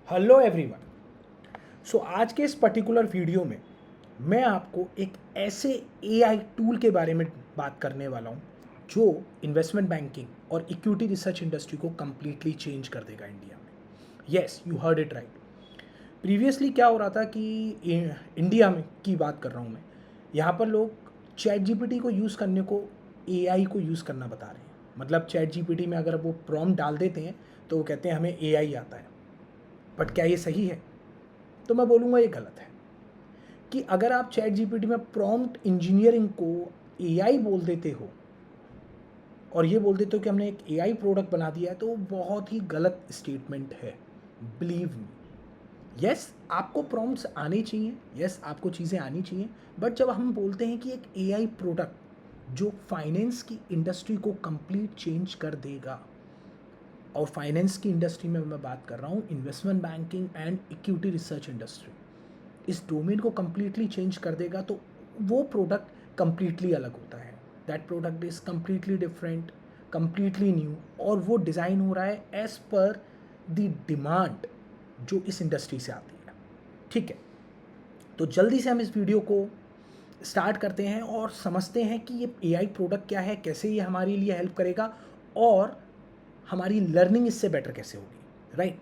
Hello everyone. सो आज के इस पर्टिकुलर वीडियो में मैं आपको एक ऐसे एआई टूल के बारे में बात करने वाला हूँ जो इन्वेस्टमेंट बैंकिंग और इक्विटी रिसर्च इंडस्ट्री को कम्प्लीटली चेंज कर देगा इंडिया में। Yes, you heard it right. Previously क्या हो रहा था कि इंडिया में की बात कर रहा हूँ मैं, यहाँ पर लोग चैट जीपीटी को यूज़ करने को एआई को यूज़ करना बता रहे हैं। मतलब चैट जीपीटी में अगर वो प्रॉम्प्ट डाल देते हैं तो वो कहते हैं हमें एआई आता है। बट क्या ये सही है? तो मैं बोलूँगा ये गलत है। कि अगर आप चैट जीपीटी में प्रॉम्प्ट इंजीनियरिंग को एआई बोल देते हो और ये बोल देते हो कि हमने एक एआई प्रोडक्ट बना दिया है, तो वो बहुत ही गलत स्टेटमेंट है। Believe me. यस, आपको प्रॉम्प्ट्स आने चाहिए, यस आपको चीज़ें आनी चाहिए, बट जब हम बोलते हैं कि एक एआई प्रोडक्ट जो फाइनेंस की इंडस्ट्री को कंप्लीट चेंज कर देगा, और फाइनेंस की इंडस्ट्री में मैं बात कर रहा हूँ investment banking and equity research industry, इस डोमेन को कम्प्लीटली चेंज कर देगा, तो वो प्रोडक्ट कम्प्लीटली अलग होता है। That product is completely different, completely new, और वो डिज़ाइन हो रहा है एज़ पर द डिमांड जो इस इंडस्ट्री से आती है। ठीक है, तो जल्दी से हम इस वीडियो को स्टार्ट करते हैं और समझते हैं कि ये एआई प्रोडक्ट क्या है, कैसे ये हमारे लिए हेल्प करेगा और हमारी लर्निंग इससे बेटर कैसे होगी, राइट।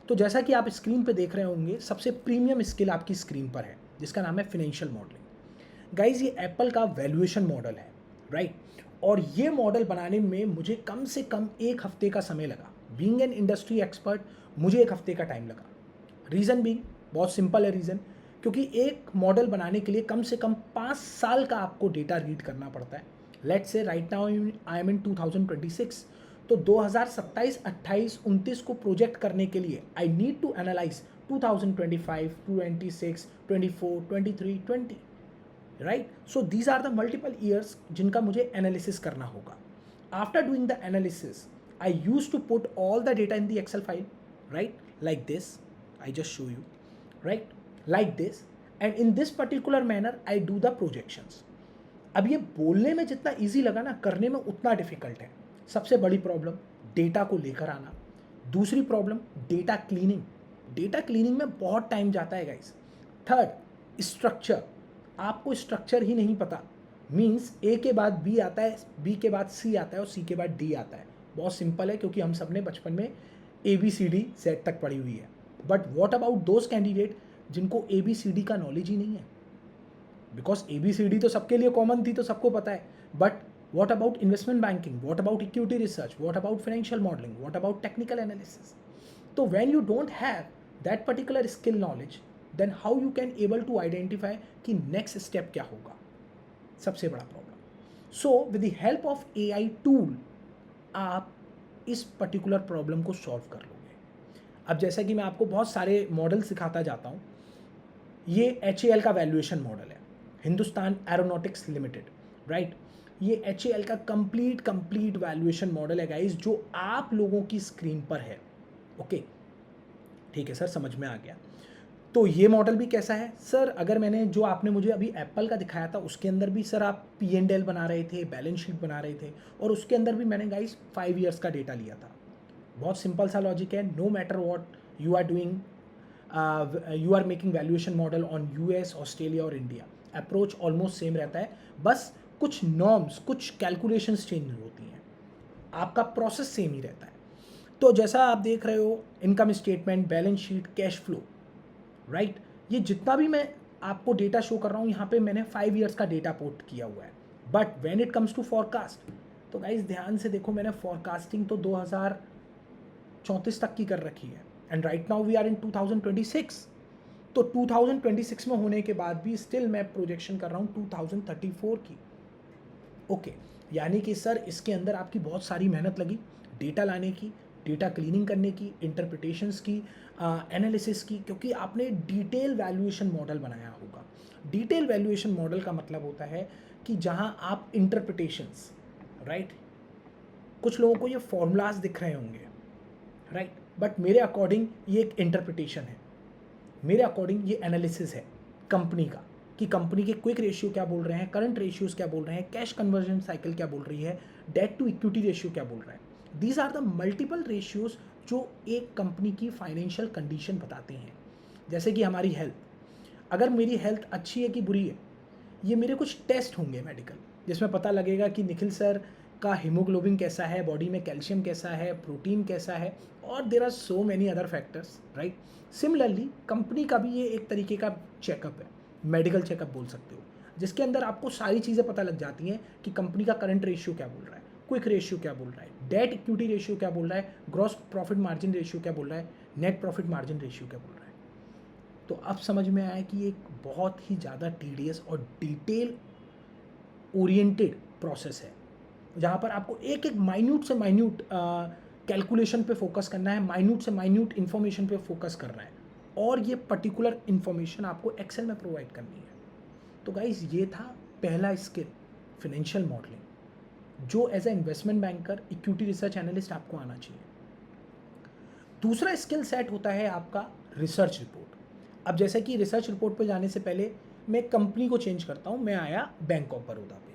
तो जैसा कि आप स्क्रीन पे देख रहे होंगे, सबसे प्रीमियम स्किल आपकी स्क्रीन पर है जिसका नाम है फिनेंशियल मॉडलिंग। गाइज, ये एप्पल का वैल्यूएशन मॉडल है, राइट। और ये मॉडल बनाने में मुझे कम से कम 1 हफ्ते का समय लगा। बीइंग एन इंडस्ट्री एक्सपर्ट, मुझे 1 हफ्ते का टाइम लगा। रीज़न बीइंग बहुत सिंपल है रीज़न, क्योंकि एक मॉडल बनाने के लिए कम से कम 5 साल का आपको डेटा रीड करना पड़ता है। Let's say right now I am in 2026, तो 2027, 28, 29 को प्रोजेक्ट करने के लिए I need to analyze 2025, 26, 24, 23, 20, right. So these are the multiple years जिनका मुझे एनालिसिस करना होगा। After doing the analysis, I use to put all the data in the Excel file, right, like this. I just show you, right, like this, and in this particular manner I do the projections. अब ये बोलने में जितना easy लगा ना, करने में उतना डिफिकल्ट है। सबसे बड़ी प्रॉब्लम डेटा को लेकर आना, दूसरी problem data cleaning. Data cleaning में बहुत टाइम जाता है गाइस। Third, structure. आपको स्ट्रक्चर ही नहीं पता, मीन्स ए के बाद बी आता है, बी के बाद सी आता है और सी के बाद डी आता है। बहुत सिंपल है, क्योंकि हम सब ने बचपन में ABCD सेट तक पढ़ी हुई है। But what about those candidate जिनको ABCD का नॉलेज ही नहीं है? बिकॉज ABCD तो सबके लिए कॉमन थी, तो सबको पता है। But what about investment banking, what about equity research, what about financial modelling, what about technical analysis? तो when you don't have that particular skill knowledge, then how you can able to identify कि next step क्या होगा? सबसे बड़ा problem. So with the help of AI tool आप इस particular problem को solve कर लोगे। अब जैसा कि मैं आपको बहुत सारे मॉडल सिखाता जाता हूँ, ये HAL का वैल्यूएशन मॉडल है, हिंदुस्तान एरोनॉटिक्स लिमिटेड, राइट। ये HAL का कंप्लीट वैल्यूएशन मॉडल है गाइस, जो आप लोगों की स्क्रीन पर है। ओके, ठीक है सर, समझ में आ गया। तो ये मॉडल भी कैसा है सर? अगर मैंने जो आपने मुझे अभी एप्पल का दिखाया था, उसके अंदर भी सर आप P&L बना रहे थे, बैलेंस शीट बना रहे थे, और उसके अंदर भी मैंने गाइस 5 ईयर्स का डेटा लिया था। बहुत सिंपल सा लॉजिक है। No matter what you are doing, you are making valuation model on US, Australia और इंडिया, अप्रोच ऑलमोस्ट सेम रहता है। बस कुछ नॉर्म्स, कुछ कैलकुलेशंस चेंज होती हैं, आपका प्रोसेस सेम ही रहता है। तो जैसा आप देख रहे हो, income statement, balance sheet, cash flow, right, ये जितना भी मैं आपको डेटा शो कर रहा हूँ, यहाँ पे मैंने 5 ईयर्स का डेटा पोर्ट किया हुआ है। But when it comes to forecast, तो गाइज ध्यान से देखो, मैंने फॉरकास्टिंग तो 2034 तक की कर रखी है, and right now we are in 2026। तो 2026 में होने के बाद भी स्टिल मैं प्रोजेक्शन कर रहा हूँ 2034 की। ओके, यानी कि सर इसके अंदर आपकी बहुत सारी मेहनत लगी, डेटा लाने की, डेटा क्लीनिंग करने की, इंटरप्रिटेशंस की, एनालिसिस की, क्योंकि आपने डिटेल वैल्यूएशन मॉडल बनाया होगा। डिटेल वैल्यूएशन मॉडल का मतलब होता है कि जहाँ आप इंटरप्रिटेशंस, राइट, कुछ लोगों को ये फॉर्मूलाज दिख रहे होंगे, राइट, बट मेरे अकॉर्डिंग ये एक इंटरप्रिटेशन है, मेरे अकॉर्डिंग ये एनालिसिस है कंपनी का, कि कंपनी के क्विक रेशियो क्या बोल रहे हैं, करंट रेशियोज क्या बोल रहे हैं, कैश कन्वर्जन साइकिल क्या बोल रही है, डेट टू इक्विटी रेशियो क्या बोल रहा है। These are the multiple ratios जो एक कंपनी की फाइनेंशियल कंडीशन बताते हैं। जैसे कि हमारी हेल्थ, अगर मेरी हेल्थ अच्छी है कि बुरी है, ये मेरे कुछ टेस्ट होंगे मेडिकल, जिसमें पता लगेगा कि निखिल सर का हीमोग्लोबिन कैसा है, बॉडी में कैल्शियम कैसा है, प्रोटीन कैसा है, और there are so many other factors, right. Similarly company का भी ये एक तरीके का चेकअप है, मेडिकल चेकअप बोल सकते हो, जिसके अंदर आपको सारी चीज़ें पता लग जाती हैं कि कंपनी का करंट रेशियो क्या बोल रहा है, क्विक रेशियो क्या बोल रहा है, डेट इक्विटी रेशियो क्या बोल रहा है, ग्रॉस प्रॉफिट मार्जिन रेशियो क्या बोल रहा है, नेट प्रॉफिट मार्जिन रेशियो क्या बोल रहा है। तो अब समझ में आया कि एक बहुत ही ज़्यादा टीडियस और डिटेल ओरिएंटेड प्रोसेस है, जहाँ पर आपको एक एक माइन्यूट से माइन्यूट कैलकुलेशन पे फोकस करना है, माइन्यूट से माइन्यूट इन्फॉर्मेशन पे फोकस करना है, और ये पर्टिकुलर इन्फॉर्मेशन आपको एक्सेल में प्रोवाइड करनी है। तो गाइस, ये था पहला स्किल, फाइनेंशियल मॉडलिंग, जो as a investment banker, equity research analyst आपको आना चाहिए। दूसरा स्किल सेट होता है आपका रिसर्च रिपोर्ट। अब जैसे कि रिसर्च रिपोर्ट पे जाने से पहले मैं कंपनी को चेंज करता हूँ, मैं आया बैंक ऑफ बड़ौदा पे,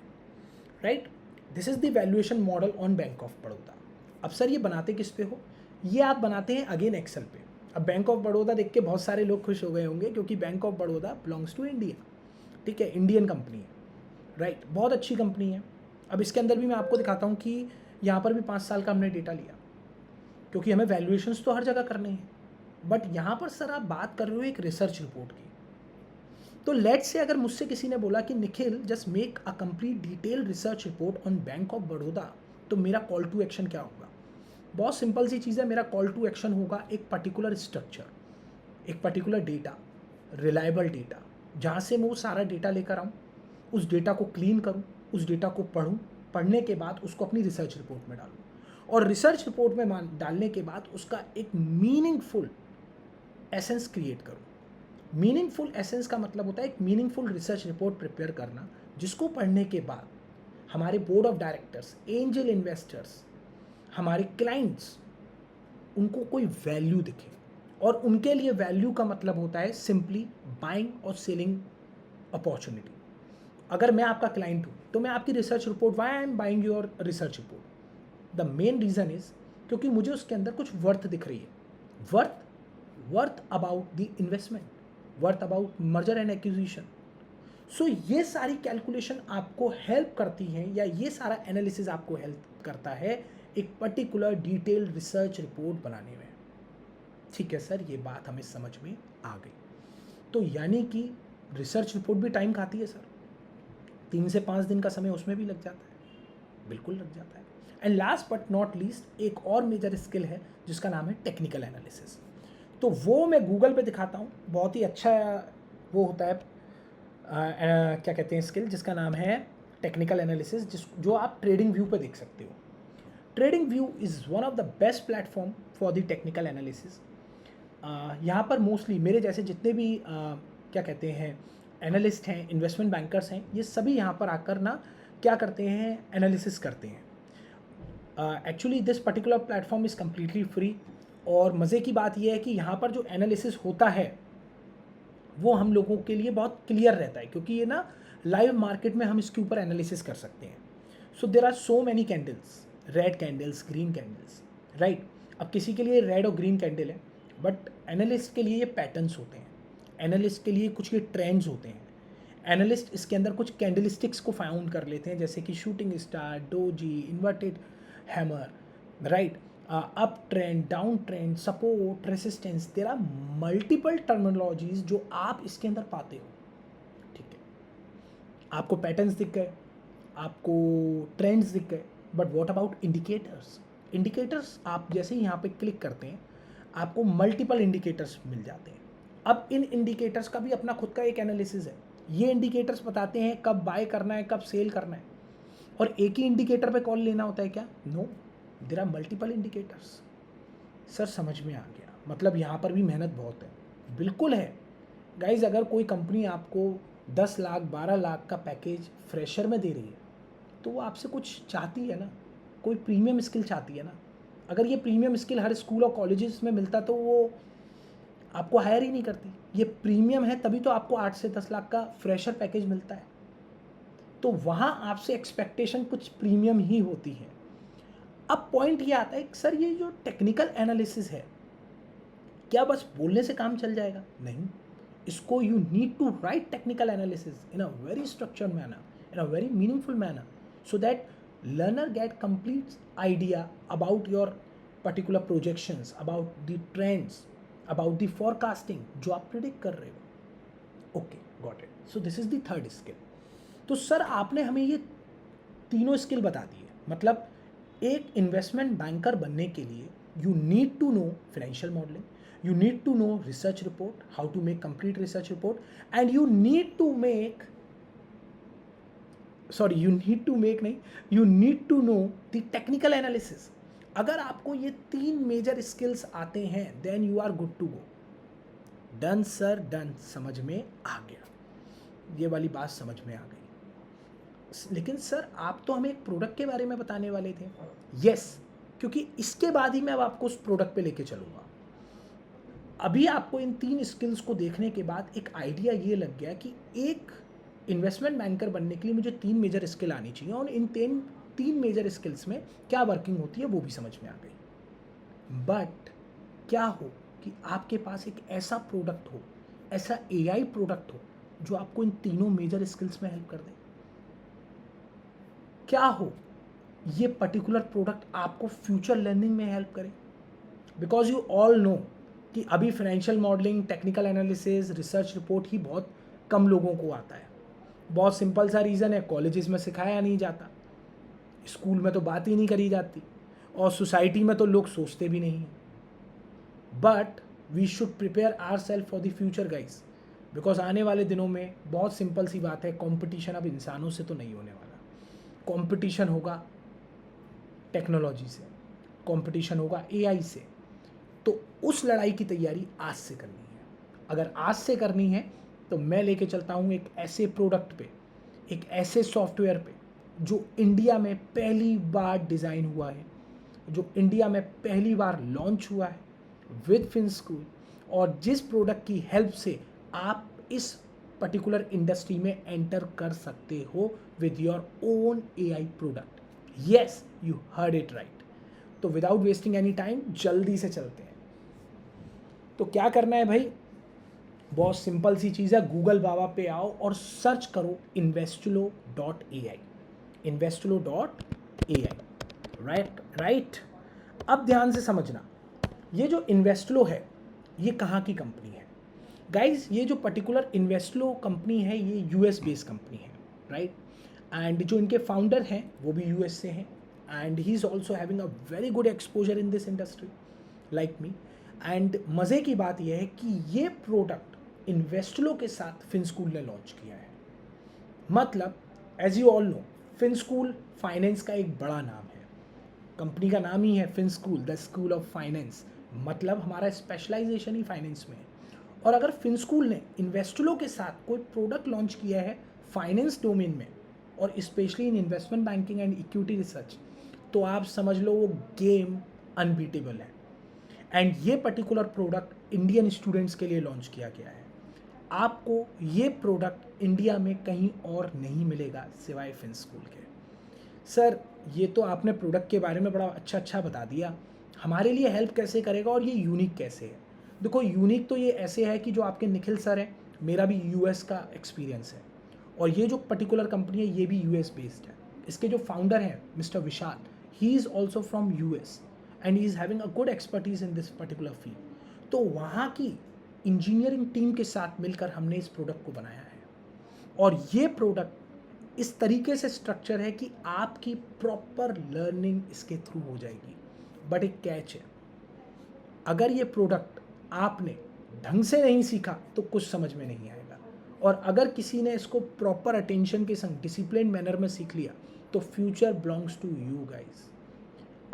right. This is the valuation model on bank of Baroda. अब सर ये बनाते किस पे हो? ये आप बनाते हैं अगेन एक्सेल पे। अब बैंक ऑफ बड़ौदा देख के बहुत सारे लोग खुश हो गए होंगे, क्योंकि bank of Baroda belongs to India, ठीक है, इंडियन कंपनी है, राइट, बहुत अच्छी कंपनी है। अब इसके अंदर भी मैं आपको दिखाता हूँ कि यहाँ पर भी 5 साल का हमने डेटा लिया, क्योंकि हमें वैल्यूएशंस तो हर जगह करने हैं, बट यहाँ पर सर आप बात कर रहे हो एक रिसर्च रिपोर्ट की। तो लेट्स से अगर मुझसे किसी ने बोला कि Nikhil just make a complete detail research report on bank of Baroda, तो मेरा कॉल टू एक्शन क्या होगा? बहुत सिंपल सी चीज़ है, मेरा कॉल टू एक्शन होगा एक पर्टिकुलर स्ट्रक्चर, एक पर्टिकुलर डेटा, रिलायबल डेटा, जहाँ से मैं वो सारा डेटा लेकर आऊँ, उस डेटा को क्लीन करूँ, उस डेटा को पढ़ूँ, पढ़ने के बाद उसको अपनी रिसर्च रिपोर्ट में डालूँ, और रिसर्च रिपोर्ट में डालने के बाद उसका एक मीनिंगफुल एसेंस क्रिएट करूँ। मीनिंगफुल एसेंस का मतलब होता है एक मीनिंगफुल रिसर्च रिपोर्ट प्रिपेयर करना, जिसको पढ़ने के बाद हमारे board of directors, angel investors, हमारे क्लाइंट्स, उनको कोई वैल्यू दिखे। और उनके लिए वैल्यू का मतलब होता है सिंपली बाइंग और सेलिंग अपॉर्चुनिटी। अगर मैं आपका क्लाइंट हूँ तो मैं आपकी research report, why I am buying your research report, the main reason is क्योंकि मुझे उसके अंदर कुछ वर्थ दिख रही है, worth about the investment, worth about merger and acquisition. So ये सारी कैलकुलेशन आपको हेल्प करती हैं, या ये सारा एनालिसिस आपको हेल्प करता है एक पर्टिकुलर डिटेल रिसर्च रिपोर्ट बनाने में। ठीक है सर, ये बात हमें समझ में आ गई। तो यानी कि रिसर्च रिपोर्ट भी टाइम खाती है सर, 3 से 5 दिन का समय उसमें भी लग जाता है, बिल्कुल लग जाता है। And last but not least एक और मेजर स्किल है जिसका नाम है टेक्निकल एनालिसिस। तो वो मैं गूगल पे दिखाता हूँ, बहुत ही अच्छा वो होता है, क्या कहते हैं स्किल, जिसका नाम है टेक्निकल एनालिसिस, जो आप ट्रेडिंग व्यू पे देख सकते हो। Trading view is one of the best platform for the technical analysis. यहाँ पर मोस्टली मेरे जैसे जितने भी क्या कहते हैं एनालिस्ट हैं, इन्वेस्टमेंट बैंकर्स हैं, ये सभी यहाँ पर आकर ना क्या करते हैं, एनालिसिस करते हैं। Actually this particular platform is completely free, और मज़े की बात यह है कि यहाँ पर जो एनालिसिस होता है वो हम लोगों के लिए बहुत क्लियर रहता है, क्योंकि ये ना लाइव मार्केट में हम इसके ऊपर एनालिसिस कर सकते हैं। So there are so many candles, red candles, green candles, right. अब किसी के लिए रेड और ग्रीन कैंडल है, बट एनालिस्ट के लिए ये पैटर्न्स होते हैं, एनालिस्ट के लिए कुछ ये ट्रेंड्स होते हैं। एनालिस्ट इसके अंदर कुछ कैंडलस्टिक्स को फाउंड कर लेते हैं, जैसे कि shooting star, doji, inverted hammer, right, up trend, down trend, support, resistance. There are multiple terminologies जो आप इसके अंदर पाते हो, ठीक है। आपको पैटर्न्स दिख गए, आपको ट्रेंड्स दिख गए, but what about indicators? Indicators आप जैसे ही यहाँ पे क्लिक करते हैं आपको मल्टीपल इंडिकेटर्स मिल जाते हैं। अब इन इंडिकेटर्स का भी अपना खुद का एक एनालिसिस है। ये इंडिकेटर्स बताते हैं कब बाय करना है, कब सेल करना है। और एक ही इंडिकेटर पे कॉल लेना होता है क्या? No, there are multiple indicators. Sir समझ में आ गया, मतलब यहाँ पर भी मेहनत बहुत है। बिल्कुल है गाइज, अगर कोई कंपनी आपको 10 लाख 12 लाख का पैकेज फ्रेशर में दे रही है तो वो आपसे कुछ चाहती है ना, कोई प्रीमियम स्किल चाहती है ना। अगर ये प्रीमियम स्किल हर स्कूल और कॉलेजेस में मिलता तो वो आपको हायर ही नहीं करती। ये प्रीमियम है तभी तो आपको 8 से 10 लाख का फ्रेशर पैकेज मिलता है। तो वहाँ आपसे एक्सपेक्टेशन कुछ प्रीमियम ही होती है। अब पॉइंट ये आता है कि सर ये जो टेक्निकल एनालिसिस है, क्या बस बोलने से काम चल जाएगा? नहीं, इसको you need to write technical analysis in a very structured manner, in a very meaningful manner, so that learner get complete idea about your particular projections, about the trends, about the forecasting जो आप predict कर रहे हो. Okay, got it. So this is the third skill. तो sir आपने हमें ये तीनों स्किल बता दिए. मतलब एक इन्वेस्टमेंट बैंकर बनने के लिए you need to know financial modelling, you need to know research report, how to make complete research report, and you need to make you need to know the technical analysis. अगर आपको ये तीन major skills आते हैं then you are good to go. Done sir, done. समझ में आ गया, ये वाली बात समझ में आ गई. लेकिन सर आप तो हमें एक प्रोडक्ट के बारे में बताने वाले थे. यस, क्योंकि इसके बाद ही मैं अब आपको उस प्रोडक्ट पे लेके चलूँगा. अभी आपको इन तीन स्किल्स को देखने के बाद एक आइडिया ये लग गया कि एक इन्वेस्टमेंट बैंकर बनने के लिए मुझे तीन मेजर स्किल आनी चाहिए, और इन तीन मेजर स्किल्स में क्या वर्किंग होती है वो भी समझ में आ गई. बट क्या हो कि आपके पास एक ऐसा प्रोडक्ट हो, ऐसा एआई प्रोडक्ट हो जो आपको इन तीनों मेजर स्किल्स में हेल्प कर दे. क्या हो ये पर्टिकुलर प्रोडक्ट आपको फ्यूचर लर्निंग में हेल्प करे. बिकॉज यू ऑल नो कि अभी financial modelling, technical analysis, research report ही बहुत कम लोगों को आता है. बहुत सिंपल सा रीज़न है, कॉलेजेस में सिखाया नहीं जाता, स्कूल में तो बात ही नहीं करी जाती, और सोसाइटी में तो लोग सोचते भी नहीं हैं. But we should prepare our self for the future guys, because आने वाले दिनों में बहुत सिंपल सी बात है, कंपटीशन अब इंसानों से तो नहीं होने वाला. कंपटीशन होगा टेक्नोलॉजी से, कंपटीशन होगा एआई से. तो उस लड़ाई की तैयारी आज से करनी है. अगर आज से करनी है तो मैं लेके चलता हूँ एक ऐसे प्रोडक्ट पे, एक ऐसे सॉफ्टवेयर पे जो इंडिया में पहली बार डिज़ाइन हुआ है, जो इंडिया में पहली बार लॉन्च हुआ है विद फिनस्कूल, और जिस प्रोडक्ट की हेल्प से आप इस पर्टिकुलर इंडस्ट्री में एंटर कर सकते हो with your own AI product. Yes, you heard it right. तो विदाउट वेस्टिंग एनी टाइम जल्दी से चलते हैं. तो क्या करना है भाई, बहुत सिंपल सी चीज़ है. गूगल बाबा पे आओ और सर्च करो investulo.ai, investulo.ai. राइट. अब ध्यान से समझना, ये जो इन्वेस्टलो है ये कहाँ की कंपनी है गाइज. ये जो पर्टिकुलर इन्वेस्टलो कंपनी है ये यूएस बेस्ड कंपनी है, राइट. एंड जो इनके फाउंडर हैं वो भी यूएस से हैं, and he is also having a very good exposure in this industry like me. And मज़े की बात यह है कि ये प्रोडक्ट इन्वेस्टलो के साथ फिनस्कूल ने लॉन्च किया है. मतलब as you all know, FinSchool finance का एक बड़ा नाम है. कंपनी का नाम ही है फिनस्कूल, द स्कूल ऑफ फाइनेंस. मतलब हमारा स्पेशलाइजेशन ही फाइनेंस में है. और अगर फिनस्कूल ने इन्वेस्टलो के साथ कोई प्रोडक्ट लॉन्च किया है फाइनेंस डोमेन में, और specially in investment banking and equity research, तो आप समझ लो वो गेम अनबीटेबल है. एंड ये पर्टिकुलर प्रोडक्ट इंडियन स्टूडेंट्स के लिए लॉन्च किया गया है. आपको ये प्रोडक्ट इंडिया में कहीं और नहीं मिलेगा सिवाय फिनस्कूल के. सर ये तो आपने प्रोडक्ट के बारे में बड़ा अच्छा बता दिया, हमारे लिए हेल्प कैसे करेगा और ये यूनिक कैसे है. देखो यूनिक तो ये ऐसे है कि जो आपके निखिल सर हैं, मेरा भी यूएस का एक्सपीरियंस है, और ये जो पर्टिकुलर कंपनी है ये भी यूएस बेस्ड है. इसके जो फाउंडर हैं mister Vishal, he is also from US and he is having a good expertise in this particular field. तो वहाँ की इंजीनियरिंग टीम के साथ मिलकर हमने इस प्रोडक्ट को बनाया है. और ये प्रोडक्ट इस तरीके से स्ट्रक्चर है कि आपकी प्रॉपर लर्निंग इसके थ्रू हो जाएगी. बट एक कैच है, अगर ये प्रोडक्ट आपने ढंग से नहीं सीखा तो कुछ समझ में नहीं आएगा, और अगर किसी ने इसको प्रॉपर अटेंशन के संग डिसिप्लिन मैनर में सीख लिया तो future belongs to you guys.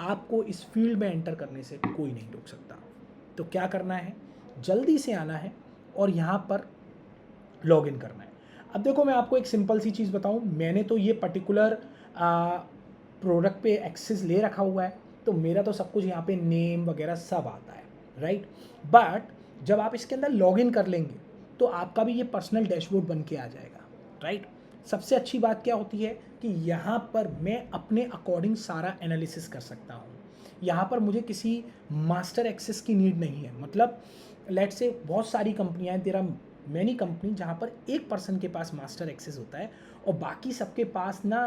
आपको इस फील्ड में एंटर करने से कोई नहीं रोक सकता. तो क्या करना है, जल्दी से आना है और यहाँ पर लॉग इन करना है. अब देखो मैं आपको एक सिंपल सी चीज़ बताऊँ, मैंने तो ये पर्टिकुलर प्रोडक्ट पे एक्सेस ले रखा हुआ है, तो मेरा तो सब कुछ यहाँ पे नेम वगैरह सब आता है, राइट. बट जब आप इसके अंदर लॉग इन कर लेंगे तो आपका भी ये पर्सनल डैशबोर्ड बन के आ जाएगा, राइट. सबसे अच्छी बात क्या होती है कि कि यहाँ पर मैं अपने अकॉर्डिंग सारा एनालिसिस कर सकता हूँ। यहाँ पर मुझे किसी मास्टर एक्सेस की नीड नहीं है। मतलब लेट से बहुत सारी कंपनियाँ हैं, तेरा मैनी कंपनी जहाँ पर एक पर्सन के पास मास्टर एक्सेस होता है और बाकी सबके पास ना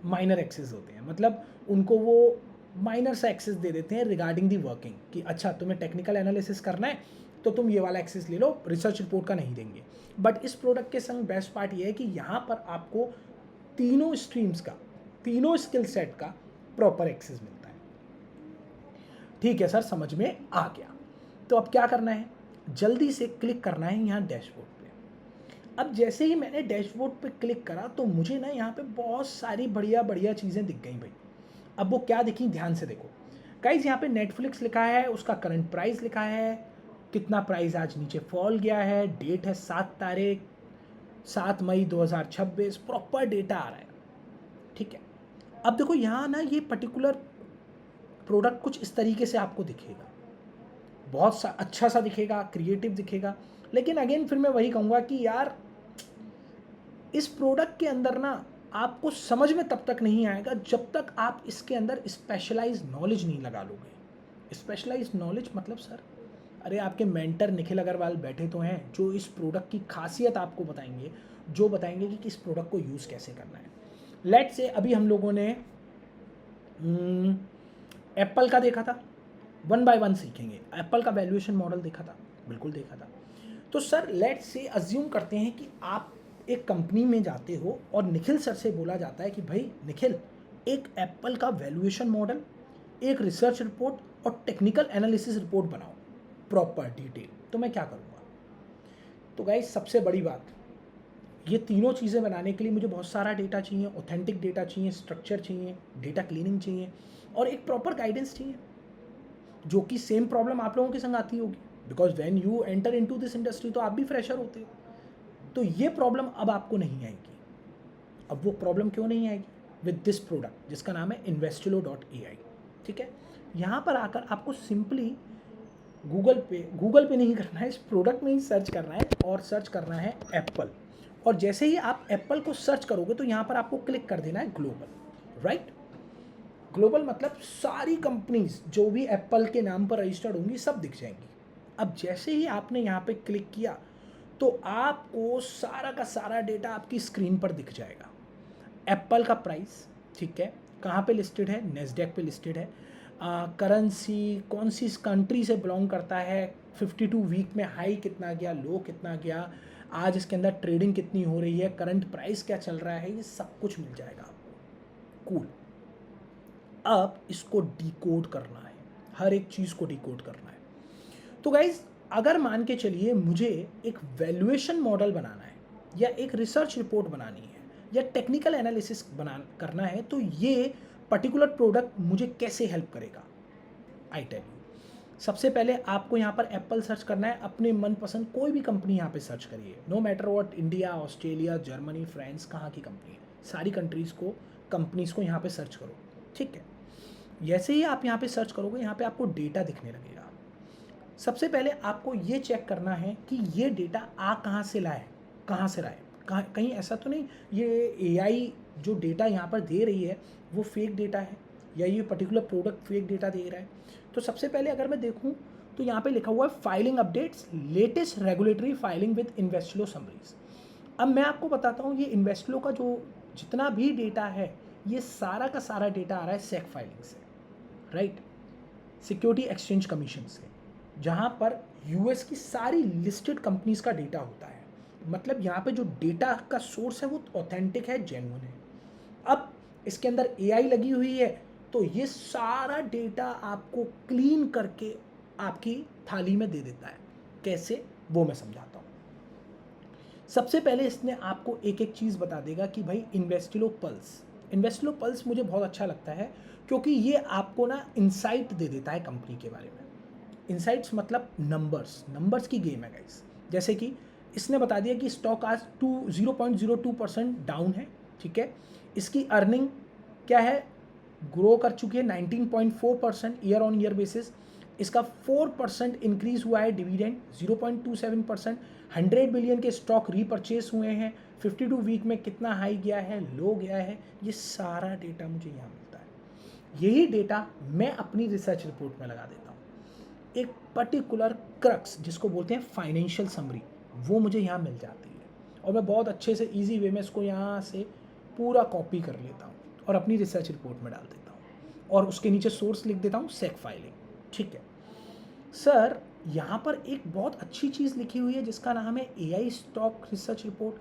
माइनर एक्सेस होते हैं। मतलब उनको वो माइनर सा एक्सेस दे देते हैं रिगार्डिंग दी वर्किंग कि अच्छा तुम्हें टेक्निकल एनालिसिस करना है तो तुम ये वाला एक्सेस ले लो, रिसर्च रिपोर्ट का नहीं देंगे। बट इस प्रोडक्ट के संग बेस्ट पार्ट ये है कि यहाँ पर आपको तीनों स्ट्रीम्स का, तीनों स्किल सेट का प्रॉपर एक्सेस मिलता है। ठीक है सर, समझ में आ गया। तो अब क्या करना है, जल्दी से क्लिक करना है यहाँ डैशबोर्ड पे। अब जैसे ही मैंने डैशबोर्ड पे क्लिक करा तो मुझे ना यहाँ पे बहुत सारी बढ़िया बढ़िया चीज़ें दिख गई भाई। अब वो क्या दिखी, ध्यान से देखो गाइज। यहाँ पे नेटफ्लिक्स लिखा है, उसका करंट प्राइस लिखा है, कितना प्राइस आज नीचे फॉल गया है, डेट है 7 मई 2026, प्रॉपर डेटा आ रहा है। ठीक है, अब देखो यहाँ ना ये पर्टिकुलर प्रोडक्ट कुछ इस तरीके से आपको दिखेगा, बहुत अच्छा सा दिखेगा, क्रिएटिव दिखेगा। लेकिन अगेन फिर मैं वही कहूँगा कि यार इस प्रोडक्ट के अंदर ना आपको समझ में तब तक नहीं आएगा जब तक आप इसके अंदर स्पेशलाइज नॉलेज नहीं लगा लोगे। स्पेशलाइज नॉलेज मतलब सर, अरे आपके मेंटर निखिल अग्रवाल बैठे तो हैं जो इस प्रोडक्ट की खासियत आपको बताएंगे, जो बताएंगे कि इस प्रोडक्ट को यूज़ कैसे करना है। लेट से अभी हम लोगों ने एप्पल का देखा था, 1 बाय 1 सीखेंगे। एप्पल का वैल्यूएशन मॉडल देखा था, बिल्कुल देखा था। तो सर लेट से अज्यूम करते हैं कि आप एक कंपनी में जाते हो और निखिल सर से बोला जाता है कि भाई निखिल, एक एप्पल का वैल्यूएशन मॉडल, एक रिसर्च रिपोर्ट और टेक्निकल एनालिसिस रिपोर्ट बनाओ प्रॉपर डिटेल। तो मैं क्या करूँगा? तो गाइस सबसे बड़ी बात, ये तीनों चीज़ें बनाने के लिए मुझे बहुत सारा डेटा चाहिए, ऑथेंटिक डेटा चाहिए, स्ट्रक्चर चाहिए, डेटा क्लीनिंग चाहिए और एक प्रॉपर गाइडेंस चाहिए, जो कि सेम प्रॉब्लम आप लोगों के संग आती होगी। Because when you enter into this industry तो आप भी फ्रेशर होते हो। तो ये प्रॉब्लम अब आपको नहीं आएगी। अब वो प्रॉब्लम क्यों नहीं आएगी? विद दिस प्रोडक्ट जिसका नाम है investulo.ai। ठीक है, यहाँ पर आकर आपको सिंपली गूगल पे नहीं करना है, इस प्रोडक्ट में ही सर्च करना है और सर्च करना है एप्पल। और जैसे ही आप एप्पल को सर्च करोगे तो यहाँ पर आपको क्लिक कर देना है ग्लोबल। राइट, ग्लोबल मतलब सारी कंपनीज जो भी एप्पल के नाम पर रजिस्टर्ड होंगी सब दिख जाएंगी। अब जैसे ही आपने यहाँ पे क्लिक किया तो आपको सारा का सारा डेटा आपकी स्क्रीन पर दिख जाएगा। एप्पल का प्राइस, ठीक है, कहाँ पे लिस्टेड है, नेस्डैक पे लिस्टेड है, करेंसी कौन सी कंट्री से बिलोंग करता है, 52 वीक में हाई कितना गया, लो कितना गया, आज इसके अंदर ट्रेडिंग कितनी हो रही है, करंट प्राइस क्या चल रहा है, ये सब कुछ मिल जाएगा आपको। कूल। अब इसको डिकोड करना है, हर एक चीज़ को डिकोड करना है। तो गाइज अगर मान के चलिए मुझे एक वैल्यूएशन मॉडल बनाना है या एक रिसर्च रिपोर्ट बनानी है या टेक्निकल एनालिसिस करना है तो ये पर्टिकुलर प्रोडक्ट मुझे कैसे हेल्प करेगा? I tell you. सबसे पहले आपको यहाँ पर एप्पल सर्च करना है, अपने मनपसंद कोई भी कंपनी यहाँ पे सर्च करिए, no matter what, India, Australia, Germany, France, कहाँ की कंपनी है, सारी कंपनीज़ को यहाँ पे सर्च करो। ठीक है, जैसे ही आप यहाँ पे सर्च करोगे यहाँ पे आपको डेटा दिखने लगेगा। सबसे पहले आपको ये चेक करना है कि ये डेटा कहाँ से लाए, कहीं ऐसा तो नहीं ये एआई जो डेटा यहाँ पर दे रही है वो फेक डेटा है या ये पर्टिकुलर प्रोडक्ट फेक डेटा दे रहा है। तो सबसे पहले अगर मैं देखूँ तो यहाँ पे लिखा हुआ है filing updates, latest regulatory filing with Investlo summaries. अब मैं आपको बताता हूँ, ये इन्वेस्टलो का जो जितना भी डेटा है ये सारा का सारा डेटा आ रहा है सेक फाइलिंग से, राइट, सिक्योरिटी एक्सचेंज कमीशन से, जहाँ पर यूएस की सारी लिस्टेड कंपनीज का डेटा होता है। मतलब यहाँ पे जो डेटा का सोर्स है वो ऑथेंटिक है, जेन्युइन है। अब इसके अंदर एआई लगी हुई है तो ये सारा डेटा आपको क्लीन करके आपकी थाली में दे देता है। कैसे, वो मैं समझाता हूँ। सबसे पहले इसने आपको एक एक चीज़ बता देगा कि भाई इन्वेस्टिलो पल्स मुझे बहुत अच्छा लगता है क्योंकि ये आपको ना इंसाइट दे देता है कंपनी के बारे में। इंसाइट्स मतलब नंबर्स की गेम है गाइस। जैसे कि इसने बता दिया कि स्टॉक आज 0.02% डाउन है, ठीक है, इसकी अर्निंग क्या है, ग्रो कर चुकी है 19.4% ईयर ऑन ईयर बेसिस, इसका 4% इंक्रीज हुआ है डिविडेंड, 0.27%, 100 बिलियन के स्टॉक रीपरचेस हुए हैं, 52 वीक में कितना हाई गया है, लो गया है, ये सारा डेटा मुझे यहाँ मिलता है। यही डेटा मैं अपनी रिसर्च रिपोर्ट में लगा देता हूँ। एक पर्टिकुलर क्रक्स जिसको बोलते हैं फाइनेंशियल समरी, वो मुझे यहाँ मिल जाती है और मैं बहुत अच्छे से ईजी वे में इसको यहाँ से पूरा कॉपी कर लेता हूँ और अपनी रिसर्च रिपोर्ट में डाल देता हूँ और उसके नीचे सोर्स लिख देता हूँ सेक फाइलिंग। ठीक है सर, यहाँ पर एक बहुत अच्छी चीज़ लिखी हुई है जिसका नाम है AI stock research report,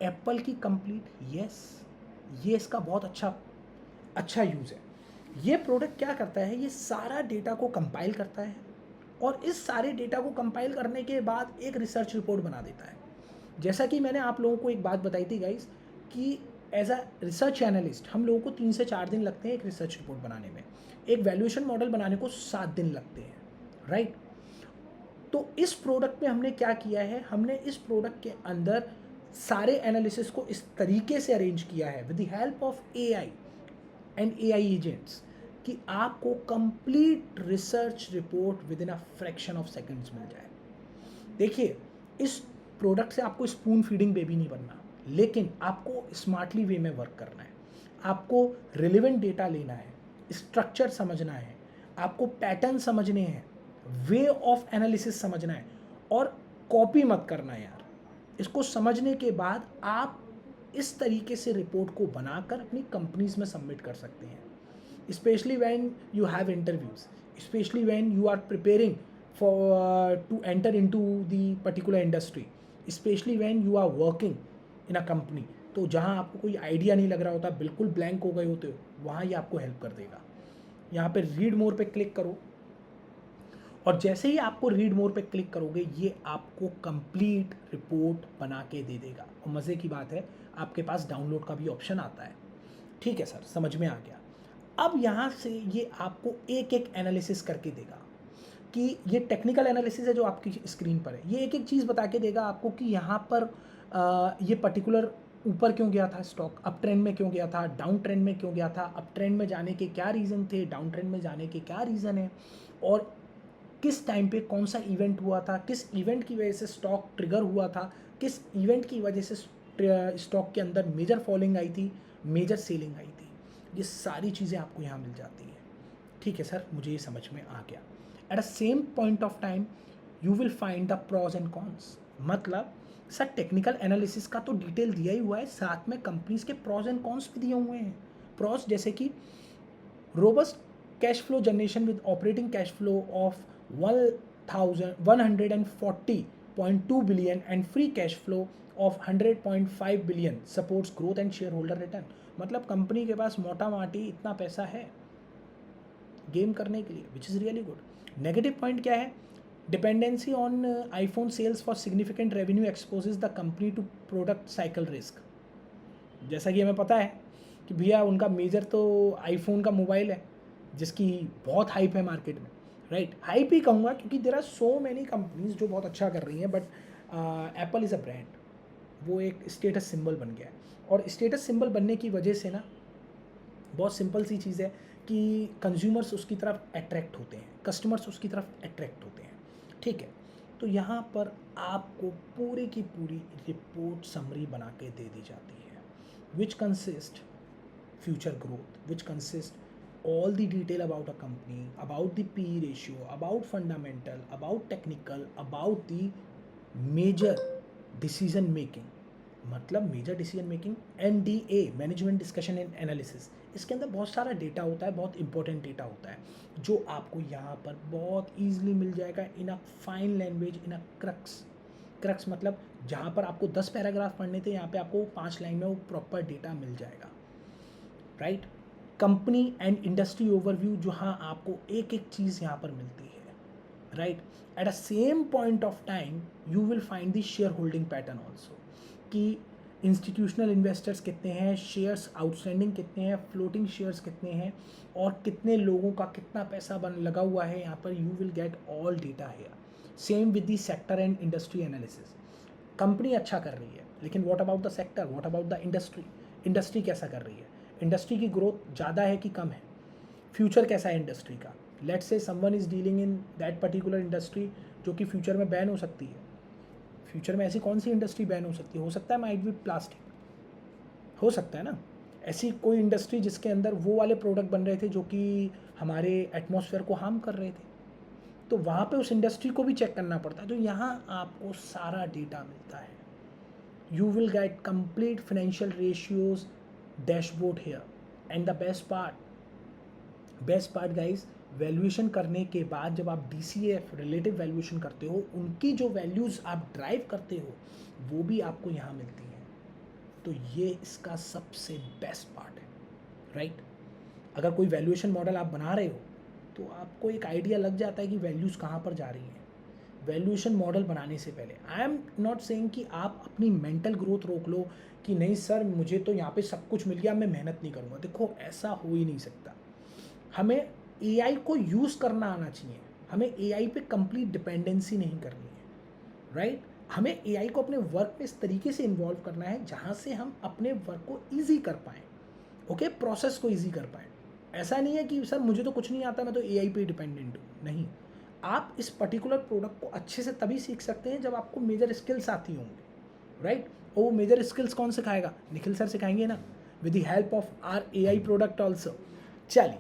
Apple की कंप्लीट। यस, ये इसका बहुत अच्छा यूज़ है। ये प्रोडक्ट क्या करता है, ये सारा डेटा को कंपाइल करता है और इस सारे डेटा को कंपाइल करने के बाद एक रिसर्च रिपोर्ट बना देता है। जैसा कि मैंने आप लोगों को एक बात बताई थी गाइस कि एज अ रिसर्च एनालिस्ट हम लोगों को 3 से 4 दिन लगते हैं एक रिसर्च रिपोर्ट बनाने में, एक वैल्यूएशन मॉडल बनाने को 7 दिन लगते हैं, राइट। तो इस प्रोडक्ट में हमने क्या किया है, हमने इस प्रोडक्ट के अंदर सारे एनालिसिस को इस तरीके से अरेंज किया है with the help of AI and AI agents कि आपको complete research report within a fraction of seconds मिल जाए। देखिए, इस प्रोडक्ट से आपको स्पून फीडिंग बेबी नहीं बनना, लेकिन आपको स्मार्टली वे में वर्क करना है। आपको रिलेवेंट डेटा लेना है, स्ट्रक्चर समझना है, आपको पैटर्न समझने हैं, वे ऑफ एनालिसिस समझना है और कॉपी मत करना है यार। इसको समझने के बाद आप इस तरीके से रिपोर्ट को बनाकर अपनी कंपनीज में सबमिट कर सकते हैं, especially when you have interviews, especially when you are preparing for to enter into the particular industry, especially when you are working in a company। तो जहाँ आपको कोई आइडिया नहीं लग रहा होता, बिल्कुल ब्लैंक हो गए होते हो, वहाँ ये आपको हेल्प कर देगा। यहाँ पे रीड मोर पे क्लिक करो और जैसे ही आपको रीड मोर पे क्लिक करोगे ये आपको कंप्लीट रिपोर्ट बना के दे देगा। और मज़े की बात है, आपके पास डाउनलोड का भी ऑप्शन आता है। ठीक है सर, समझ में आ गया। अब यहाँ से ये आपको एक एक एनालिसिस करके देगा कि ये टेक्निकल एनालिसिस है जो आपकी स्क्रीन पर है। ये एक एक चीज़ बता के देगा आपको कि यहाँ पर ये पर्टिकुलर ऊपर क्यों गया था स्टॉक, अप ट्रेंड में क्यों गया था, डाउन ट्रेंड में क्यों गया था, अप ट्रेंड में जाने के क्या रीज़न थे, डाउन ट्रेंड में जाने के क्या रीज़न है, और किस टाइम पे कौन सा इवेंट हुआ था, किस इवेंट की वजह से स्टॉक ट्रिगर हुआ था, किस इवेंट की वजह से स्टॉक के अंदर मेजर फॉलिंग आई थी, मेजर सेलिंग आई थी। ये सारी चीज़ें आपको यहाँ मिल जाती हैं। ठीक है सर, मुझे ये समझ में आ गया। At the same point of time you will find the pros and cons. मतलब सर टेक्निकल एनालिसिस का तो डिटेल दिया ही हुआ है, साथ में कंपनीज के प्रॉज एंड कॉन्स भी दिए हुए हैं। प्रॉज जैसे कि robust cash flow generation with operating cash flow of 140.2 billion and free cash flow of 100.5 billion supports growth and share holder return. मतलब कंपनी के पास मोटा माटी इतना पैसा है गेम करने के लिए, which is really good. Negative point क्या है, dependency on iPhone sales for significant revenue exposes the company to product cycle risk. जैसा कि हमें पता है कि भैया उनका मेजर तो आईफोन का मोबाइल है जिसकी बहुत हाइप है मार्केट में, राइट। हाइप ही कहूँगा क्योंकि there are so many companies जो बहुत अच्छा कर रही हैं, but Apple is a brand, वो एक स्टेटस सिंबल बन गया है। और स्टेटस सिंबल बनने की वजह से ना बहुत सिंपल सी चीज़ है कि कंज्यूमर्स उसकी तरफ अट्रैक्ट होते हैं, कस्टमर्स उसकी तरफ अट्रैक्ट होते हैं। ठीक है, तो यहाँ पर आपको पूरी की पूरी रिपोर्ट समरी बना के दे दी जाती है, which consist future growth, which consist all the detail about a company, about the PE ratio, about fundamental, about technical, about the major decision making। मतलब major decision making, NDA management discussion and analysis, इसके अंदर बहुत सारा data होता है, बहुत important data होता है जो आपको यहाँ पर बहुत ईजिली मिल जाएगा in a fine language, in a crux मतलब जहाँ पर आपको 10 पैराग्राफ पढ़ने थे, यहाँ पे आपको 5 लाइन में वो प्रॉपर डेटा मिल जाएगा, right. Company and industry overview, जहाँ आपको एक एक चीज़ यहाँ पर मिलती है, right. At a same point of time you will find the share holding pattern also, कि इंस्टीट्यूशनल इन्वेस्टर्स कितने हैं, शेयर्स आउटस्टैंडिंग कितने हैं, फ्लोटिंग शेयर्स कितने हैं, और कितने लोगों का कितना पैसा लगा हुआ है यहाँ पर। You will get all data here. Same with the sector and industry analysis. Company अच्छा कर रही है, लेकिन what about the sector, what about the industry, industry कैसा कर रही है, इंडस्ट्री की ग्रोथ ज़्यादा है कि कम है, फ्यूचर कैसा है इंडस्ट्री का। Let's say someone is dealing in that particular industry जो कि फ्यूचर में बैन हो सकती है, फ्यूचर में ऐसी कौन सी इंडस्ट्री बैन हो सकती है? हो सकता है माइट बी प्लास्टिक, हो सकता है ना, ऐसी कोई इंडस्ट्री जिसके अंदर वो वाले प्रोडक्ट बन रहे थे जो कि हमारे एटमॉस्फेयर को हार्म कर रहे थे, तो वहाँ पे उस इंडस्ट्री को भी चेक करना पड़ता है। तो यहाँ आपको सारा डेटा मिलता है, you will get complete financial ratios dashboard here. And the best part guys, valuation करने के बाद जब आप DCF रिलेटिव वैल्यूएशन करते हो, उनकी जो वैल्यूज़ आप ड्राइव करते हो वो भी आपको यहाँ मिलती हैं। तो ये इसका सबसे बेस्ट पार्ट है, राइट? अगर कोई वैल्यूएशन मॉडल आप बना रहे हो तो आपको एक आइडिया लग जाता है कि वैल्यूज़ कहाँ पर जा रही हैं। वैल्यूएशन मॉडल बनाने से पहले आई एम नॉट सेइंग कि आप अपनी मेंटल ग्रोथ रोक लो कि नहीं सर मुझे तो यहाँ पे सब कुछ मिल गया, मैं मेहनत नहीं करूँगा। देखो, ऐसा हो ही नहीं सकता। हमें AI को यूज़ करना आना चाहिए, हमें AI पे कंप्लीट डिपेंडेंसी नहीं करनी है, राइट? हमें AI को अपने वर्क में इस तरीके से इन्वॉल्व करना है जहाँ से हम अपने वर्क को ईजी कर पाएँ, ओके, प्रोसेस को ईजी कर पाएँ। ऐसा नहीं है कि सर मुझे तो कुछ नहीं आता, मैं तो AI पे डिपेंडेंट हूँ। नहीं, आप इस पर्टिकुलर प्रोडक्ट को अच्छे से तभी सीख सकते हैं जब आपको मेजर स्किल्स आती होंगी, राइट? और वो मेजर स्किल्स कौन सिखाएगा? निखिल सर सिखाएंगे ना, with the help of our AI product also. चलिए,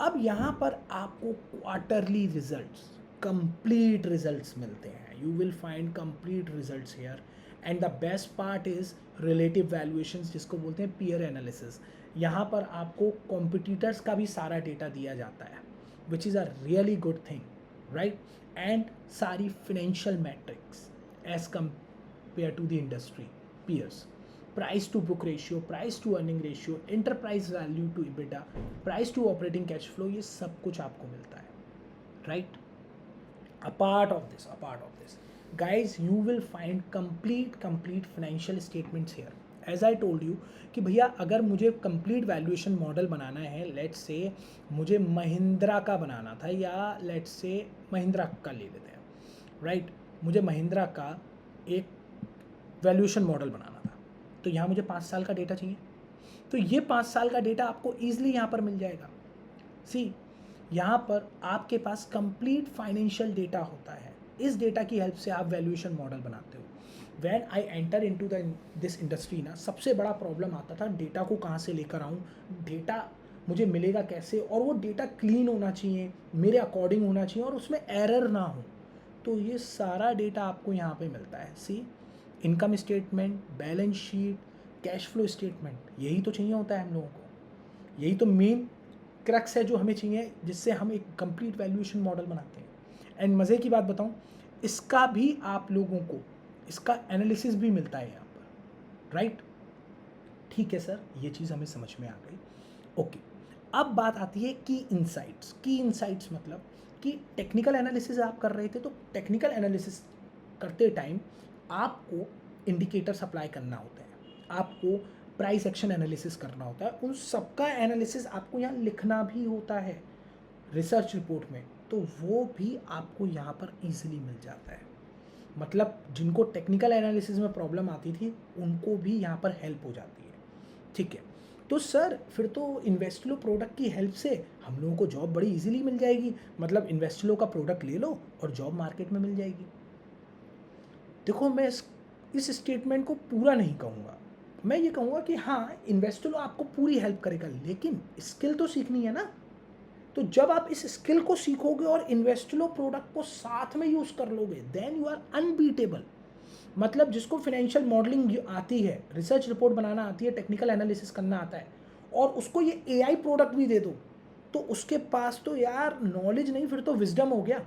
अब यहाँ पर आपको क्वार्टरली रिजल्ट्स, कंप्लीट रिजल्ट्स मिलते हैं। You will find complete results here. And the best part is relative valuations, जिसको बोलते हैं पीयर एनालिसिस। यहाँ पर आपको कॉम्पिटिटर्स का भी सारा डेटा दिया जाता है, which is a really good thing, right? And सारी financial metrics as compare to the industry peers, price to book ratio, price to earning ratio, enterprise value to EBITDA, price to operating cash flow, ये सब कुछ आपको मिलता है, right? Apart of this, guys, you will find complete financial statements here. As I told you कि भैया अगर मुझे कंप्लीट वैल्यूएशन मॉडल बनाना है, लेट्स से मुझे महिंद्रा का बनाना था, या लेट्स से महिंद्रा का ले लेते हैं, राइट? मुझे महिंद्रा का एक वैल्यूएशन मॉडल बनाना था, तो यहाँ मुझे 5 साल का डेटा चाहिए। तो ये 5 साल का डेटा आपको ईजिली यहाँ पर मिल जाएगा। सी, यहाँ पर आपके पास कंप्लीट फाइनेंशियल डेटा होता है। इस डेटा की हेल्प से आप वैल्यूएशन मॉडल बनाते हो। When I enter into this industry ना, सबसे बड़ा प्रॉब्लम आता था डेटा को कहाँ से लेकर आऊँ, डेटा मुझे मिलेगा कैसे, और वो डेटा क्लीन होना चाहिए, मेरे अकॉर्डिंग होना चाहिए, और उसमें एरर ना हो। तो ये सारा डेटा आपको यहाँ पे मिलता है। See, income statement, balance sheet, cash flow statement, यही तो चाहिए होता है हम लोगों को। यही तो मेन क्रक्स है जो हमें चाहिए, जिससे हम एक कंप्लीट वैल्यूएशन मॉडल बनाते हैं। एंड मज़े की बात बताऊं, इसका भी आप लोगों को इसका एनालिसिस भी मिलता है यहाँ पर, राइट? ठीक है सर, ये चीज़ हमें समझ में आ गई। ओके, अब बात आती है की इनसाइट्स। की इनसाइट्स मतलब कि टेक्निकल एनालिसिस आप कर रहे थे, तो टेक्निकल एनालिसिस करते टाइम आपको इंडिकेटर सप्लाई करना होता है, आपको प्राइस एक्शन एनालिसिस करना होता है, उन सबका एनालिसिस आपको यहाँ लिखना भी होता है रिसर्च रिपोर्ट में, तो वो भी आपको यहाँ पर इजीली मिल जाता है। मतलब जिनको टेक्निकल एनालिसिस में प्रॉब्लम आती थी उनको भी यहाँ पर हेल्प हो जाती है, ठीक है? तो सर फिर तो इन्वेस्टलो प्रोडक्ट की हेल्प से हम लोगों को जॉब बड़ी इजीली मिल जाएगी, मतलब इन्वेस्टलो का प्रोडक्ट ले लो और जॉब मार्केट में मिल जाएगी। देखो, मैं इस स्टेटमेंट को पूरा नहीं कहूँगा, मैं ये कहूँगा कि हाँ, इन्वेस्टलो आपको पूरी हेल्प करेगा, लेकिन स्किल तो सीखनी है ना। तो जब आप इस स्किल को सीखोगे और इन्वेस्टलो प्रोडक्ट को साथ में यूज़ कर लोगे, देन यू आर अनबीटेबल। मतलब जिसको फाइनेंशियल मॉडलिंग आती है, रिसर्च रिपोर्ट बनाना आती है, टेक्निकल एनालिसिस करना आता है, और उसको ये AI प्रोडक्ट भी दे दो, तो उसके पास तो यार नॉलेज नहीं, फिर तो विजडम हो गया।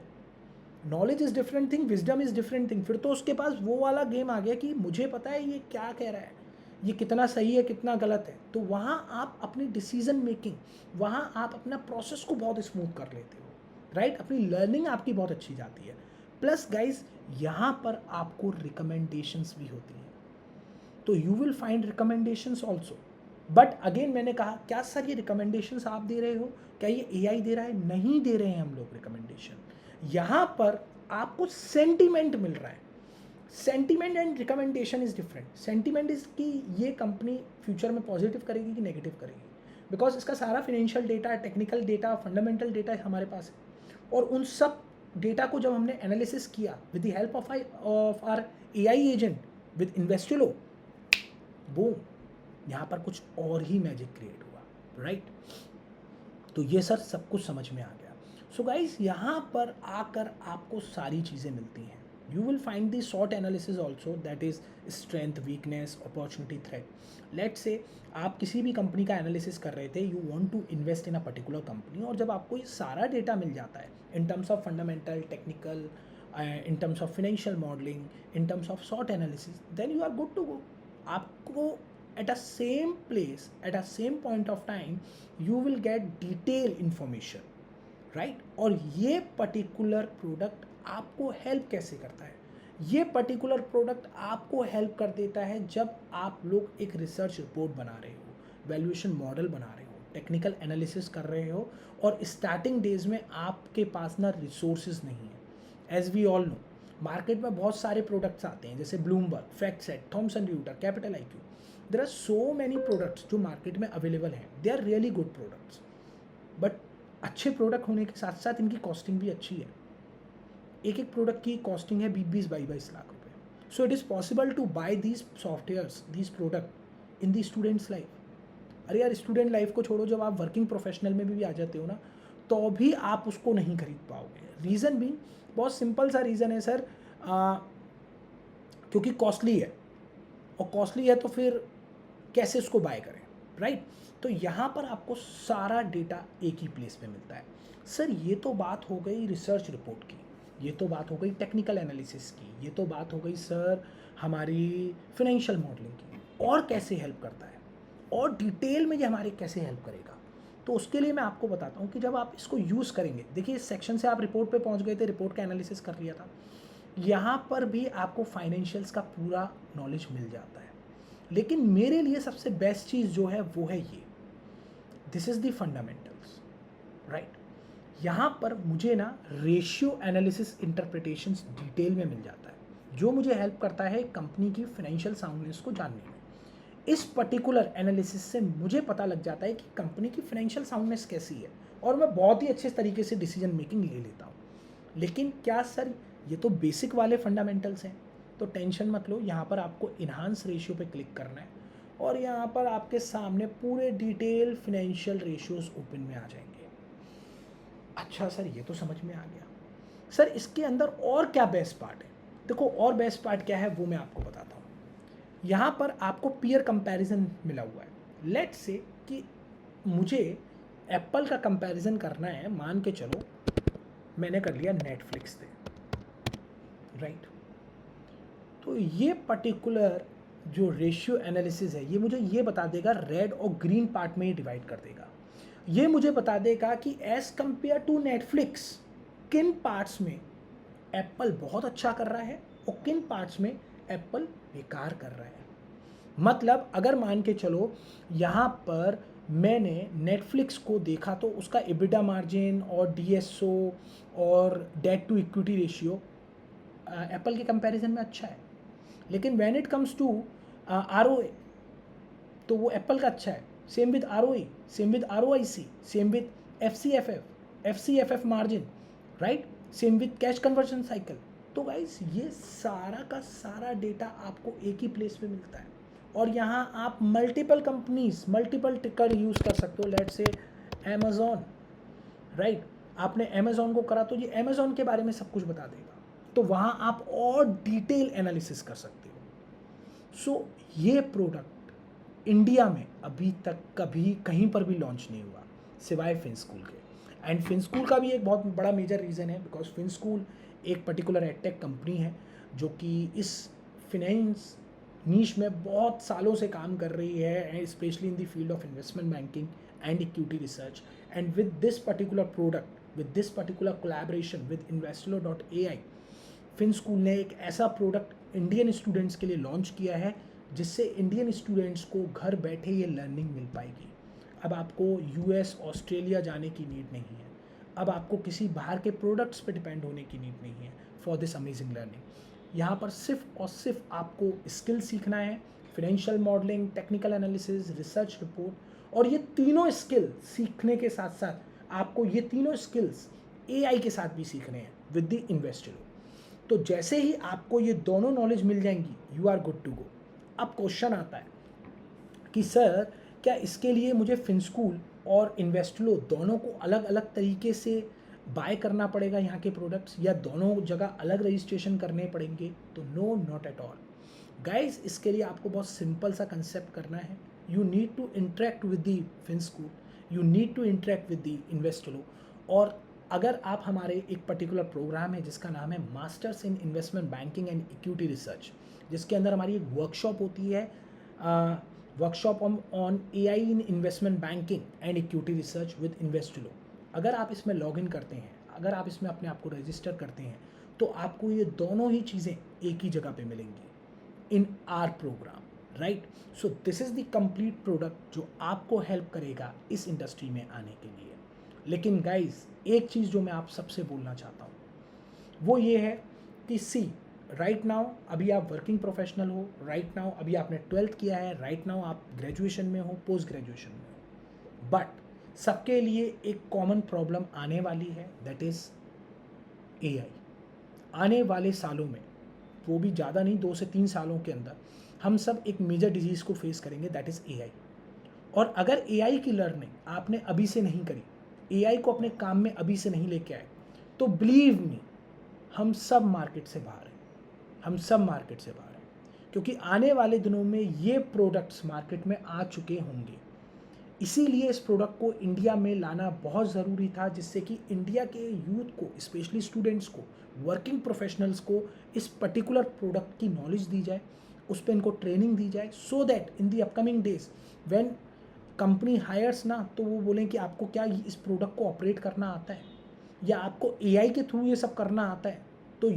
Knowledge is different thing, wisdom is different thing. फिर तो उसके पास वो वाला गेम आ गया कि मुझे पता है ये क्या कह रहा है, ये कितना सही है कितना गलत है। तो वहाँ आप अपनी डिसीजन मेकिंग, वहाँ आप अपना प्रोसेस को बहुत स्मूथ कर लेते हो, राइट? अपनी लर्निंग आपकी बहुत अच्छी जाती है। प्लस गाइज, यहाँ पर आपको रिकमेंडेशंस भी होती हैं, तो you will find recommendations also. But again मैंने कहा, क्या सर ये रिकमेंडेशंस आप दे रहे हो, क्या ये AI दे रहा है? नहीं दे रहे हैं हम लोग रिकमेंडेशन। यहाँ पर आपको सेंटीमेंट मिल रहा है। Sentiment and recommendation is different. Sentiment is कि ये कंपनी फ्यूचर में पॉजिटिव करेगी कि नेगेटिव करेगी, बिकॉज इसका सारा financial data, technical data, fundamental data हमारे पास है, और उन सब डेटा को जब हमने एनालिसिस किया with the help of our AI agent with Investlo, boom, यहाँ पर कुछ और ही मैजिक क्रिएट हुआ, राइट? तो ये सर सब कुछ समझ में आ गया। सो गाइस, यहाँ पर आकर आपको सारी चीज़ें मिलती हैं। You will find the SWOT analysis also, that is strength, weakness, opportunity, threat. Let say आप किसी भी कंपनी का एनालिसिस कर रहे थे, you want to invest in a particular company, और जब आपको ये सारा डेटा मिल जाता है in terms of fundamental, technical, in terms of financial modeling, in terms of SWOT analysis, then you are good to go. आपको at a same place, at a same point of time, you will get detailed information, right? और ये particular product आपको help कैसे करता है? ये particular product आपको help कर देता है जब आप लोग एक research report बना रहे हो, valuation model बना रहे हो, टेक्निकल एनालिसिस कर रहे हो, और स्टार्टिंग डेज में आपके पास ना रिसोर्सेज नहीं है। As we all know, market में बहुत सारे प्रोडक्ट्स आते हैं, जैसे Bloomberg, FactSet, Thomson Reuters, capital IQ। There are so many products जो मार्केट में अवेलेबल हैं। They are really good products, but अच्छे प्रोडक्ट होने के साथ साथ इनकी कॉस्टिंग भी अच्छी है। एक एक प्रोडक्ट की कॉस्टिंग है 20-22 लाख रुपए। So it is possible to buy these softwares, these product in the students life. अरे यार, स्टूडेंट लाइफ को छोड़ो, जब आप वर्किंग प्रोफेशनल में भी आ जाते हो ना, तो भी आप उसको नहीं खरीद पाओगे। रीज़न भी बहुत सिंपल सा रीज़न है सर, क्योंकि कॉस्टली है, और कॉस्टली है तो फिर कैसे उसको बाय करें, राइट? तो यहाँ पर आपको सारा डेटा एक ही प्लेस पे मिलता है। सर ये तो बात हो गई रिसर्च रिपोर्ट की, ये तो बात हो गई टेक्निकल एनालिसिस की, ये तो बात हो गई सर हमारी फिनेंशियल मॉडलिंग की, और कैसे हेल्प करता है, और डिटेल में ये हमारे कैसे हेल्प करेगा? तो उसके लिए मैं आपको बताता हूँ कि जब आप इसको यूज़ करेंगे, देखिए इस सेक्शन से आप रिपोर्ट पे पहुँच गए थे, रिपोर्ट का एनालिसिस कर लिया था, यहाँ पर भी आपको फाइनेंशियल्स का पूरा नॉलेज मिल जाता है। लेकिन मेरे लिए सबसे बेस्ट चीज़ जो है वो है ये, this is the fundamentals, right? यहाँ पर मुझे ना रेशियो एनालिसिस इंटरप्रिटेशंस डिटेल में मिल जाता है, जो मुझे हेल्प करता है कंपनी की फाइनेंशियल साउंडनेस को जानने में। इस पर्टिकुलर एनालिसिस से मुझे पता लग जाता है कि कंपनी की फाइनेंशियल साउंडनेस कैसी है, और मैं बहुत ही अच्छे तरीके से डिसीजन मेकिंग ले लेता हूँ। लेकिन क्या सर ये तो बेसिक वाले फंडामेंटल्स हैं? तो टेंशन मत लो, यहाँ पर आपको इन्हांस रेशियो पे क्लिक करना है, और यहाँ पर आपके सामने पूरे डिटेल फाइनेंशियल रेशियोज ओपन में आ जाएंगे। अच्छा सर, ये तो समझ में आ गया। सर इसके अंदर और क्या बेस्ट पार्ट है? देखो, और बेस्ट पार्ट क्या है वो मैं आपको बताता हूँ। यहाँ पर आपको पीयर कंपैरिजन मिला हुआ है। लेट्स से कि मुझे एप्पल का कंपैरिजन करना है, मान के चलो मैंने कर लिया नेटफ्लिक्स से, राइट? तो ये पर्टिकुलर जो रेशियो एनालिसिस है, ये मुझे ये बता देगा, रेड और ग्रीन पार्ट में ही डिवाइड कर देगा। ये मुझे बता देगा कि एज कंपेयर टू नेटफ्लिक्स किन पार्ट्स में एप्पल बहुत अच्छा कर रहा है और किन पार्ट्स में एप्पल बेकार कर रहा है। मतलब अगर मान के चलो यहाँ पर मैंने नेटफ्लिक्स को देखा, तो उसका एबिटा मार्जिन और DSO और debt to equity ratio Apple के कंपैरिजन में अच्छा है। लेकिन when it comes to ROA, तो वो एप्पल का अच्छा है। Same with ROE, same with ROIC, same with FCFF margin, right? Same with cash conversion cycle. तो गाइस, ये सारा का सारा डेटा आपको एक ही प्लेस पे मिलता है, और यहाँ आप मल्टीपल कंपनीज, मल्टीपल टिकर यूज़ कर सकते हो। Let's say Amazon, right? आपने अमेज़ॉन को करा तो ये अमेज़ॉन के बारे में सब कुछ बता देगा, तो वहाँ आप और डिटेल एनालिसिस कर सकते हो। सो ये प्रोडक्ट इंडिया में अभी तक कभी कहीं पर भी लॉन्च नहीं हुआ सिवाय फिनस्कूल के। एंड फिनस्कूल का भी एक बहुत बड़ा मेजर रीज़न है, बिकॉज फिनस्कूल एक पर्टिकुलर एडटेक कंपनी है जो कि इस फिनेंस नीश में बहुत सालों से काम कर रही है, and specially in the field of investment banking and equity research. And with this particular product, with this particular collaboration with Investello.ai, फिनस्कूल ने एक ऐसा प्रोडक्ट इंडियन स्टूडेंट्स के लिए लॉन्च किया है जिससे इंडियन स्टूडेंट्स को घर बैठे ये लर्निंग मिल पाएगी। अब आपको US, ऑस्ट्रेलिया जाने की नीड नहीं है, अब आपको किसी बाहर के प्रोडक्ट्स पे डिपेंड होने की नीड नहीं है फॉर दिस अमेजिंग लर्निंग। यहाँ पर सिर्फ और सिर्फ आपको स्किल सीखना है, financial modelling, technical analysis, research report, और ये तीनों स्किल सीखने के साथ साथ आपको ये तीनों स्किल्स AI के साथ भी सीखने हैं विद द Investello। तो जैसे ही आपको ये दोनों नॉलेज मिल जाएंगी, you are good to go. अब क्वेश्चन आता है कि सर क्या इसके लिए मुझे फिनस्कूल और इन्वेस्टलो दोनों को अलग अलग तरीके से बाय करना पड़ेगा यहाँ के प्रोडक्ट्स, या दोनों जगह अलग रजिस्ट्रेशन करने पड़ेंगे? तो no, not at all guys. इसके लिए आपको बहुत सिंपल सा कंसेप्ट करना है। You need to interact with the FinSchool, you need to interact with the Investlo. और अगर आप हमारे एक पर्टिकुलर प्रोग्राम है जिसका नाम है masters in investment banking and equity research, जिसके अंदर हमारी एक वर्कशॉप होती है, workshop on AI in investment banking and equity research with Investlo. अगर आप इसमें लॉगिन करते हैं, अगर आप इसमें अपने आप को रजिस्टर करते हैं, तो आपको ये दोनों ही चीज़ें एक ही जगह पे मिलेंगी in our program, right? So this is the complete product जो आपको हेल्प करेगा इस इंडस्ट्री में आने के लिए। लेकिन गाइज एक चीज़ जो मैं आप सबसे बोलना चाहता हूँ वो ये है कि सी, राइट नाउ अभी आप वर्किंग प्रोफेशनल हो, राइट नाउ अभी आपने 12th किया है, राइट नाउ आप ग्रेजुएशन में हो, पोस्ट ग्रेजुएशन में हो, बट सबके लिए एक कॉमन प्रॉब्लम आने वाली है, दैट इज़ AI। आने वाले सालों में, वो भी ज़्यादा नहीं, 2 से 3 सालों के अंदर हम सब एक मेजर डिजीज़ को फेस करेंगे, दैट इज़ AI। और अगर AI की लर्निंग आपने अभी से नहीं करी, AI को अपने काम में अभी से नहीं लेके आए, तो बिलीव मी हम सब मार्केट से बाहर हैं, हम सब मार्केट से बाहर हैं, क्योंकि आने वाले दिनों में ये प्रोडक्ट्स मार्केट में आ चुके होंगे। इसीलिए इस प्रोडक्ट को इंडिया में लाना बहुत ज़रूरी था, जिससे कि इंडिया के यूथ को, स्पेशली स्टूडेंट्स को, वर्किंग प्रोफेशनल्स को इस पर्टिकुलर प्रोडक्ट की नॉलेज दी जाए, उस पर इनको ट्रेनिंग दी जाए, so that in the upcoming days when company hires ना, तो वो बोलें कि आपको क्या इस प्रोडक्ट को ऑपरेट करना आता है, या आपको AI के थ्रू ये सब करना आता है? तो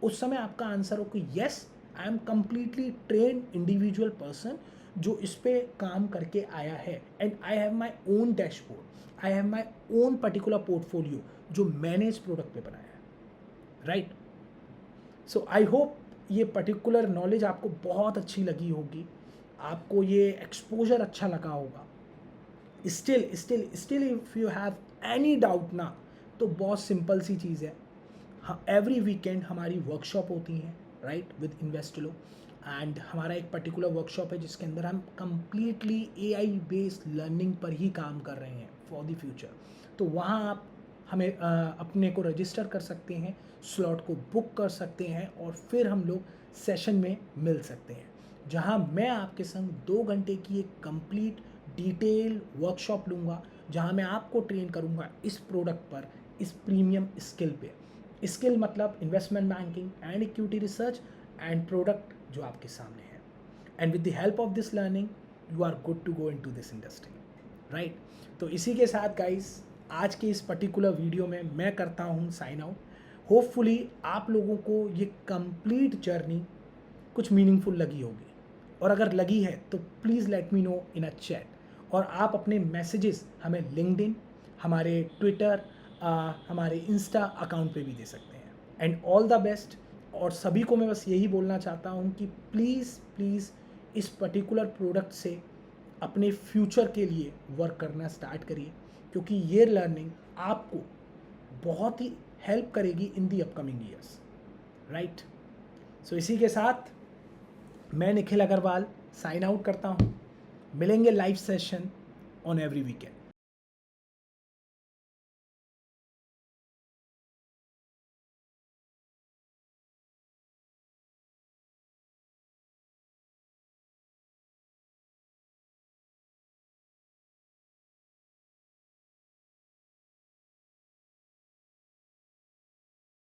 उस समय आपका आंसर हो कि yes, I am completely train individual person जो इस पे काम करके आया है, and I have my own dashboard, I have my own particular portfolio जो मैंने इस प्रोडक्ट पे बनाया है, राइट? सो आई होप ये पर्टिकुलर नॉलेज आपको बहुत अच्छी लगी होगी, आपको ये एक्सपोजर अच्छा लगा होगा। Still if you have any doubt ना, तो बहुत सिंपल सी चीज़ है, हाँ, एवरी वीकेंड हमारी वर्कशॉप होती हैं, राइट, विद इन्वेस्टलो। एंड हमारा एक पर्टिकुलर वर्कशॉप है जिसके अंदर हम कम्प्लीटली AI बेस्ड लर्निंग पर ही काम कर रहे हैं फॉर द फ्यूचर। तो वहाँ आप हमें अपने को रजिस्टर कर सकते हैं, स्लॉट को बुक कर सकते हैं, और फिर हम लोग सेशन में मिल सकते हैं, जहाँ मैं आपके संग 2 घंटे की एक कंप्लीट डिटेल वर्कशॉप लूँगा, जहाँ मैं आपको ट्रेन करूँगा इस प्रोडक्ट पर, इस प्रीमियम स्किल पे। स्किल मतलब investment banking and equity research and product जो आपके सामने है। And with the help of this learning you are good to go into this industry, right? तो इसी के साथ गाइस आज के इस पर्टिकुलर वीडियो में मैं करता हूँ साइन आउट। होपफुली आप लोगों को ये कंप्लीट जर्नी कुछ मीनिंगफुल लगी होगी, और अगर लगी है तो please let me know in a chat, और आप अपने मैसेजेस हमें लिंक्डइन, हमारे ट्विटर, हमारे इंस्टा अकाउंट पे भी दे सकते हैं। And all the best. और सभी को मैं बस यही बोलना चाहता हूँ कि प्लीज़ इस पर्टिकुलर प्रोडक्ट से अपने फ्यूचर के लिए वर्क करना स्टार्ट करिए, क्योंकि ये लर्निंग आपको बहुत ही हेल्प करेगी इन दी अपकमिंग ईयर्स, राइट? सो इसी के साथ मैं निखिल अग्रवाल साइन आउट करता हूँ। मिलेंगे live session on every weekend.